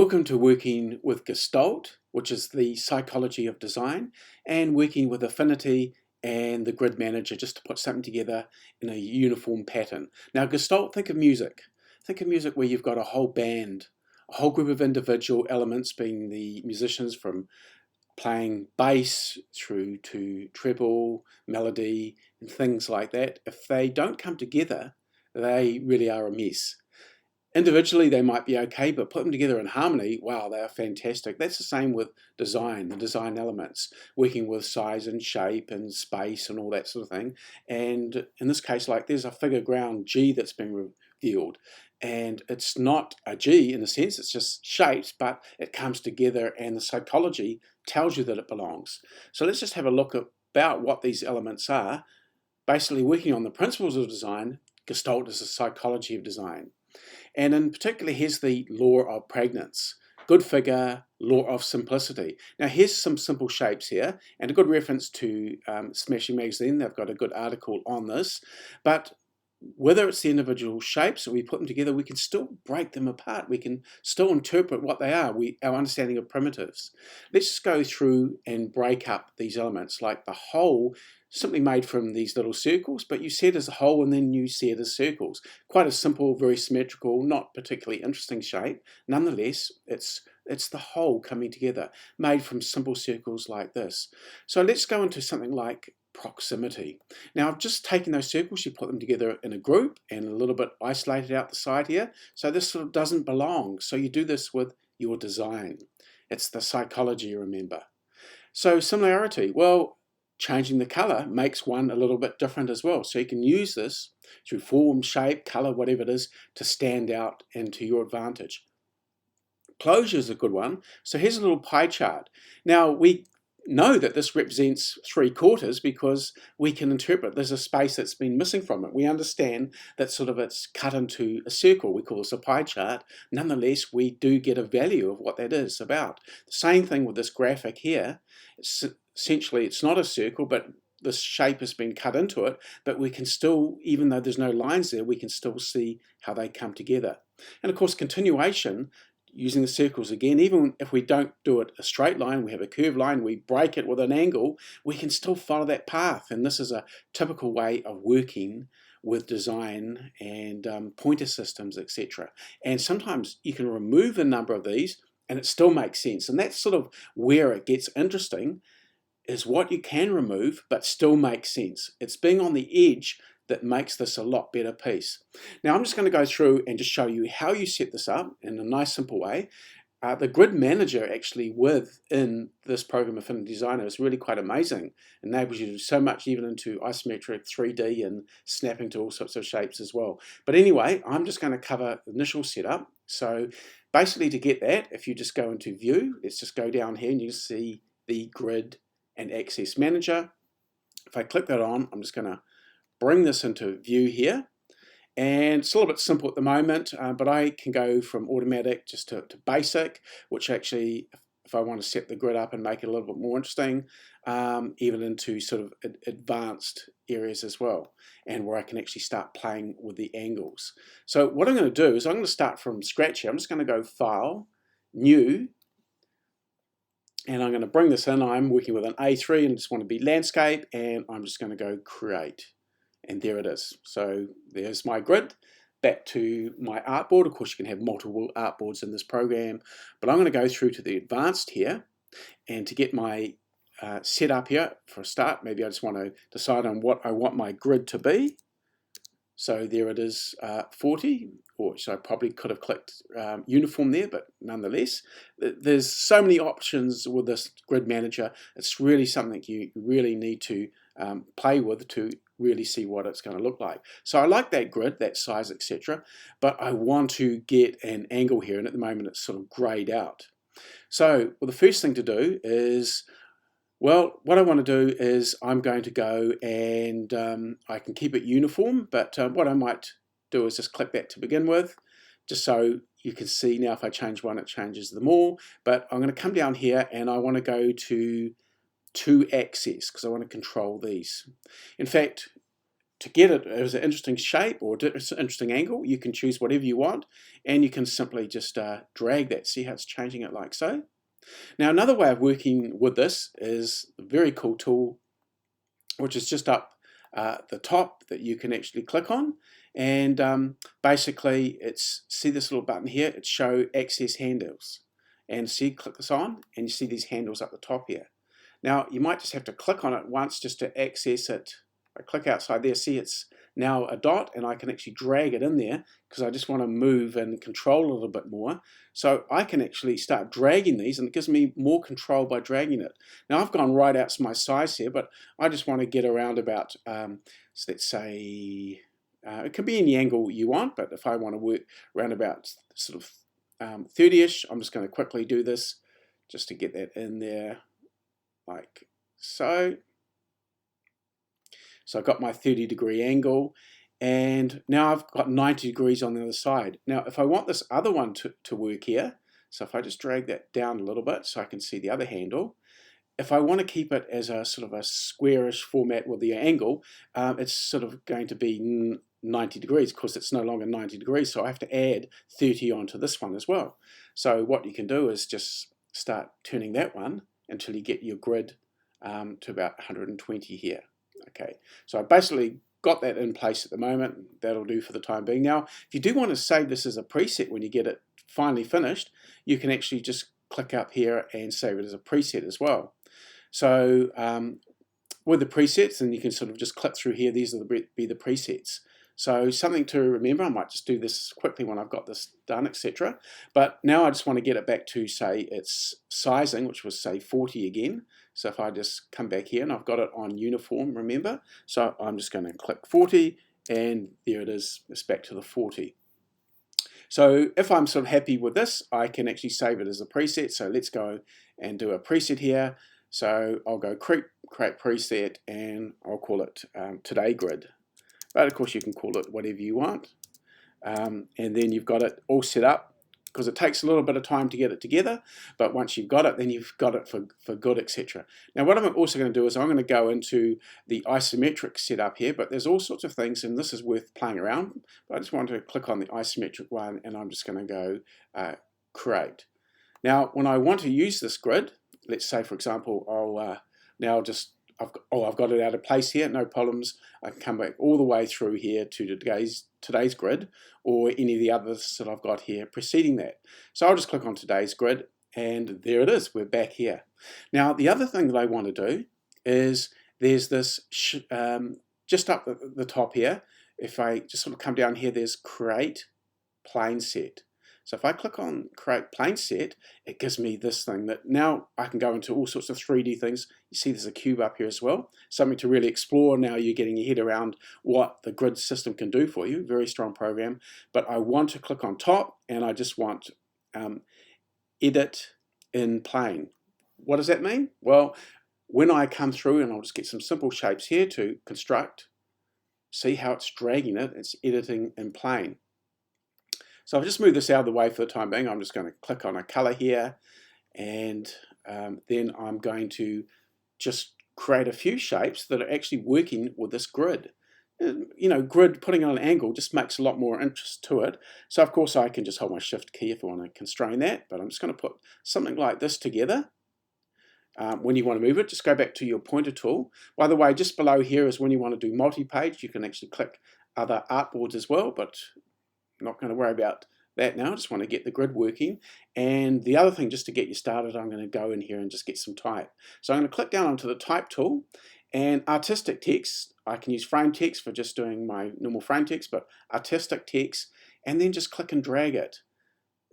Welcome to working with Gestalt, which is the psychology of design, and working with Affinity and the grid manager just to put something together in a uniform pattern. Now Gestalt, think of music. Think of music where you've got a whole band, a whole group of individual elements being the musicians from playing bass through to treble, melody, and things like that. If they don't come together, they really are a mess. Individually, they might be okay, but put them together in harmony, wow, they are fantastic. That's the same with design, the design elements, working with size and shape and space and all that sort of thing. And in this case, like there's a figure ground G that's been revealed. And it's not a G in a sense, it's just shapes, but it comes together and the psychology tells you that it belongs. So let's just have a look about what these elements are. Basically working on the principles of design, Gestalt is the psychology of design. And in particular, here's the law of pregnance. Good figure, law of simplicity. Now here's some simple shapes here, and a good reference to Smashing Magazine. They've got a good article on this. But whether it's the individual shapes or we put them together, we can still break them apart. We can still interpret what they are, our understanding of primitives. Let's just go through and break up these elements, like the whole simply made from these little circles, but you see it as a whole and then you see it as circles. Quite a simple, very symmetrical, not particularly interesting shape. Nonetheless, it's the whole coming together, made from simple circles like this. So let's go into something like proximity. Now I've just taken those circles, you put them together in a group and a little bit isolated out the side here. So this sort of doesn't belong. So you do this with your design. It's the psychology, remember. So similarity, well, changing the color makes one a little bit different as well. So you can use this through form, shape, color, whatever it is, to stand out and to your advantage. Closure is a good one. So here's a little pie chart. Now we know that this represents 3/4 because we can interpret there's a space that's been missing from it. We understand that sort of it's cut into a circle. We call this a pie chart. Nonetheless, we do get a value of what that is about. The same thing with this graphic here. Essentially, it's not a circle, but this shape has been cut into it, but we can still, even though there's no lines there, we can still see how they come together. And of course, continuation, using the circles again, even if we don't do it a straight line, we have a curved line, we break it with an angle, we can still follow that path. And this is a typical way of working with design and pointer systems, etc. And sometimes you can remove a number of these and it still makes sense. And that's sort of where it gets interesting, is what you can remove but still makes sense. It's being on the edge that makes this a lot better piece. Now I'm just going to go through and just show you how you set this up in a nice simple way. The grid manager actually within this program, Affinity Designer, is really quite amazing. It enables you to do so much, even into isometric 3D and snapping to all sorts of shapes as well. But anyway, I'm just going to cover the initial setup. So basically to get that, if you just go into view, let's just go down here and you see the grid and access manager. If I click that on, I'm just going to bring this into view here, and it's a little bit simple at the moment, but I can go from automatic just to basic, which actually, if I want to set the grid up and make it a little bit more interesting, even into sort of advanced areas as well, and where I can actually start playing with the angles. So what I'm going to do is I'm going to start from scratch here. I'm just going to go File, New, and I'm going to bring this in. I'm working with an A3 and just want to be landscape, and I'm just going to go Create. And there it is. So there's my grid. Back to my artboard. Of course, you can have multiple artboards in this program, but I'm going to go through to the advanced here, and to get my setup here for a start, maybe I just want to decide on what I want my grid to be. So there it is, 40, or so I probably could have clicked uniform there, but nonetheless, there's so many options with this grid manager. It's really something you really need to play with to really see what it's going to look like. So I like that grid, that size, etc., but I want to get an angle here, and at the moment it's sort of grayed out. So well, the first thing to do is, well, what I want to do is I'm going to go and I can keep it uniform, but what I might do is just click that to begin with, just so you can see now if I change one, it changes them all. But I'm going to come down here and I want to go to axis because I want to control these. In fact, to get it as an interesting shape or an interesting angle, you can choose whatever you want, and you can simply just drag that. See how it's changing it like so? Now, another way of working with this is a very cool tool, which is just up the top that you can actually click on. And basically, see this little button here, it's show access handles. And see, click this on, and you see these handles up the top here. Now, you might just have to click on it once just to access it. I click outside there, see it's now a dot, and I can actually drag it in there because I just want to move and control a little bit more. So I can actually start dragging these, and it gives me more control by dragging it. Now I've gone right out to my size here, but I just want to get around about, so let's say, it can be any angle you want, but if I want to work around about sort of 30-ish, I'm just going to quickly do this just to get that in there like so. So I've got my 30-degree angle, and now I've got 90 degrees on the other side. Now if I want this other one to work here, so if I just drag that down a little bit so I can see the other handle, if I want to keep it as a sort of a squarish format with the angle, it's sort of going to be 90 degrees. Of course, it's no longer 90 degrees, so I have to add 30 onto this one as well. So what you can do is just start turning that one until you get your grid to about 120 here. Okay, so I basically got that in place at the moment. That'll do for the time being. Now, if you do want to save this as a preset when you get it finally finished, you can actually just click up here and save it as a preset as well. So with the presets, then you can sort of just click through here. These are be the presets. So something to remember, I might just do this quickly when I've got this done, etc. But now I just want to get it back to, say, its sizing, which was, say, 40 again. So if I just come back here, and I've got it on uniform, remember? So I'm just going to click 40, and there it is. It's back to the 40. So if I'm sort of happy with this, I can actually save it as a preset. So let's go and do a preset here. So I'll go create preset, and I'll call it Today Grid. But of course you can call it whatever you want. And then you've got it all set up, because it takes a little bit of time to get it together, but once you've got it, then you've got it for good, etc. Now what I'm also going to do is I'm going to go into the isometric setup here, but there's all sorts of things, and this is worth playing around. But I just want to click on the isometric one, and I'm just going to go create. Now when I want to use this grid, let's say for example I'll now just I've got it out of place here, no problems. I can come back all the way through here to today's grid, or any of the others that I've got here preceding that. So I'll just click on today's grid, and there it is, we're back here. Now the other thing that I want to do is there's this just up the top here. If I just sort of come down here, there's create plane set. So if I click on create plane set, it gives me this thing that now I can go into all sorts of 3D things. You see there's a cube up here as well. Something to really explore. Now you're getting your head around what the grid system can do for you. Very strong program. But I want to click on top, and I just want edit in plane. What does that mean? Well, when I come through, and I'll just get some simple shapes here to construct, see how it's dragging it, it's editing in plane. So I've just moved this out of the way for the time being. I'm just going to click on a color here, and then I'm going to just create a few shapes that are actually working with this grid. You know, grid, putting on an angle just makes a lot more interest to it. So of course I can just hold my shift key if I want to constrain that, but I'm just going to put something like this together. When you want to move it, just go back to your pointer tool. By the way, just below here is when you want to do multi-page. You can actually click other artboards as well, but I'm not going to worry about that now. I just want to get the grid working. And the other thing, just to get you started, I'm going to go in here and just get some type. So I'm going to click down onto the type tool, and artistic text, I can use frame text for just doing my normal frame text, but artistic text, and then just click and drag it.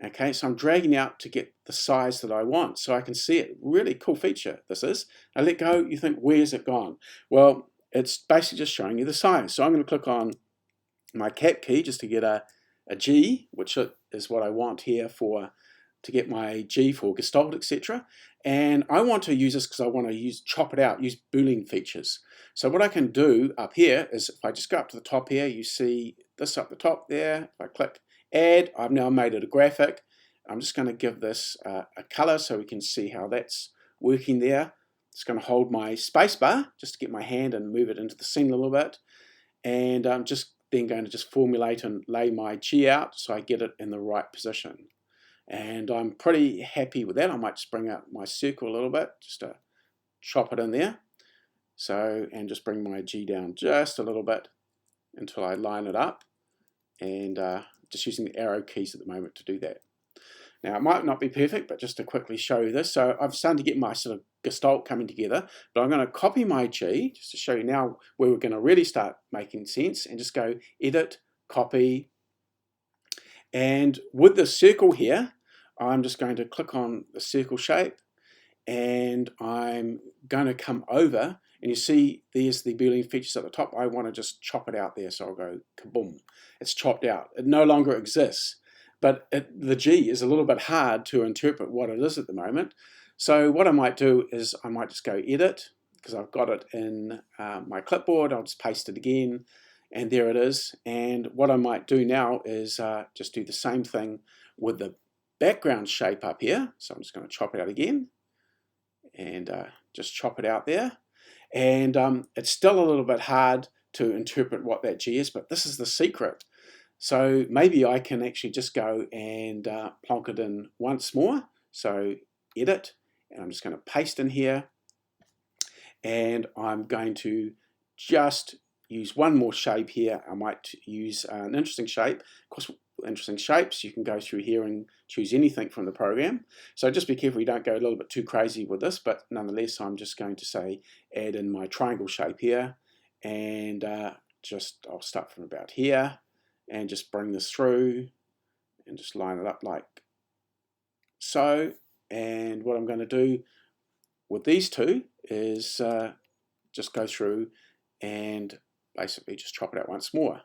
Okay, so I'm dragging out to get the size that I want, so I can see it. Really cool feature this is. I let go, you think, where's it gone? Well, it's basically just showing you the size. So I'm going to click on my cap key just to get a G, which is what I want here to get my G for Gestalt, etc. And I want to use this because I want to chop it out, use Boolean features. So what I can do up here is if I just go up to the top here, you see this up the top there. If I click add, I've now made it a graphic. I'm just going to give this a color so we can see how that's working there. Just going to hold my space bar just to get my hand and move it into the scene a little bit. and I'm just then going to just formulate and lay my G out so I get it in the right position. And I'm pretty happy with that. I might just bring out my circle a little bit just to chop it in there. So, and just bring my G down just a little bit until I line it up, and just using the arrow keys at the moment to do that. Now, it might not be perfect, but just to quickly show you this. So I've started to get my sort of Gestalt coming together, but I'm going to copy my G just to show you now where we're going to really start making sense, and just go Edit, Copy. And with the circle here, I'm just going to click on the circle shape, and I'm going to come over, and you see there's the Boolean features at the top. I want to just chop it out there, so I'll go kaboom. It's chopped out. It no longer exists. But the G is a little bit hard to interpret what it is at the moment. So what I might do is I might just go Edit, because I've got it in my clipboard. I'll just paste it again, and there it is. And what I might do now is just do the same thing with the background shape up here. So I'm just going to chop it out again, and just chop it out there. And it's still a little bit hard to interpret what that G is, but this is the secret. So maybe I can actually just go and plonk it in once more. So Edit, and I'm just going to paste in here, and I'm going to just use one more shape here. I might use an interesting shape. Of course, interesting shapes, you can go through here and choose anything from the program. So just be careful you don't go a little bit too crazy with this, but nonetheless, I'm just going to say add in my triangle shape here, and I'll start from about here, and just bring this through and just line it up like so. And what I'm going to do with these two is just go through and basically just chop it out once more.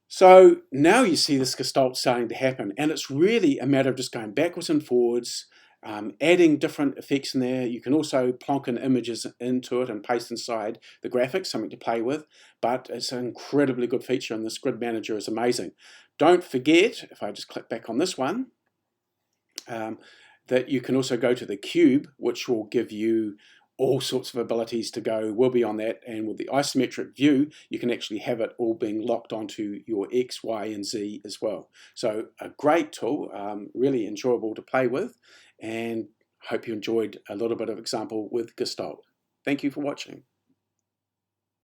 So now you see this Gestalt starting to happen, and it's really a matter of just going backwards and forwards, adding different effects in there. You can also plonk in images into it and paste inside the graphics, something to play with, but it's an incredibly good feature, and this grid manager is amazing. Don't forget, if I just click back on this one, that you can also go to the cube, which will give you all sorts of abilities to go well beyond that. And with the isometric view, you can actually have it all being locked onto your X, Y, and Z as well. So a great tool, really enjoyable to play with, and hope you enjoyed a little bit of example with Gestalt. Thank you for watching.